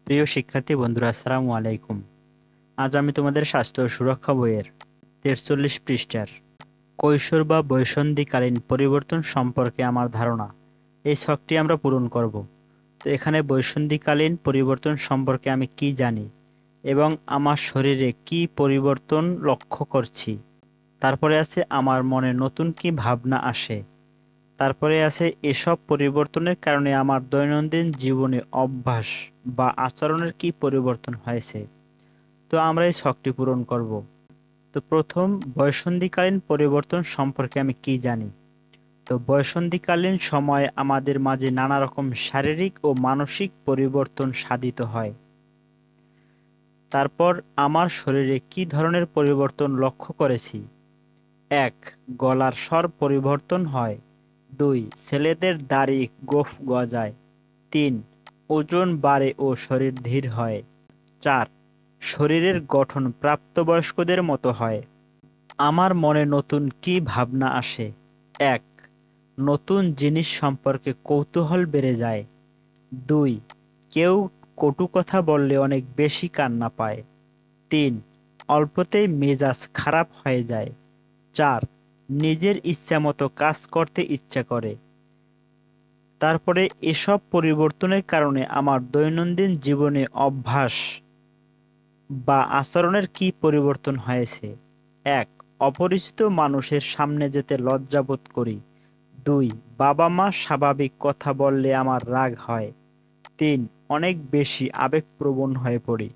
প্রিয় শিক্ষার্থী বন্ধুরা, আসসালামু আলাইকুম। আজ আমি তোমাদের স্বাস্থ্য ও সুরক্ষা বইয়ের 43 পৃষ্ঠার কৈশোর বা বয়ঃসন্ধিকালীন পরিবর্তন সম্পর্কে আমার ধারণা, এই ছকটি আমরা পূরণ করব। তো এখানে বয়ঃসন্ধিকালীন পরিবর্তন সম্পর্কে আমি কি জানি এবং আমার শরীরে কি পরিবর্তন লক্ষ্য করছি। তারপরে আছে আমার মনে নতুন কি ভাবনা আসে। তারপরে আছে এসব পরিবর্তনের কারণে আমার দৈনন্দিন জীবনে অভ্যাস বা আচরণের কি পরিবর্তন হয়েছে। তো আমরা এই ছকটি পূরণ করব। তো প্রথম, বয়ঃসন্ধিকালীন পরিবর্তন সম্পর্কে আমি কি জানি। তো বয়ঃসন্ধিকালীন সময়ে আমাদের মাঝে নানা রকম শারীরিক ও মানসিক পরিবর্তন সাধিত হয়। তারপর আমার শরীরে কি ধরনের পরিবর্তন লক্ষ্য করেছি। ১. গলার স্বর পরিবর্তন হয়। ২. ছেলেদের দাড়ি গোঁফ গজায়। ৩. ওজন বাড়ে ও শরীর ধীর হয়। ৪. শরীরের গঠন প্রাপ্তবয়স্কদের মতো হয়। আমার মনে নতুন কি ভাবনা আসে। ১. নতুন জিনিস সম্পর্কে কৌতূহল বেড়ে যায়। ২. কেউ কটু কথা বললে অনেক বেশি কান্না পায়। ৩. অল্পতেই মেজাজ খারাপ হয়ে যায়। ৪. নিজের ইচ্ছামতো কাজ করতে ইচ্ছা করে। তারপরে এসব পরিবর্তনের কারণে আমার দৈনন্দিন জীবনে অভ্যাস বা আচরণের কি পরিবর্তন হয়েছে। ১. অপরিচিত মানুষের সামনে যেতে লজ্জা বোধ করি। ২. বাবা মা স্বাভাবিক কথা বললে আমার রাগ হয়। ৩. অনেক বেশি আবেগপ্রবণ হয়ে পড়ি।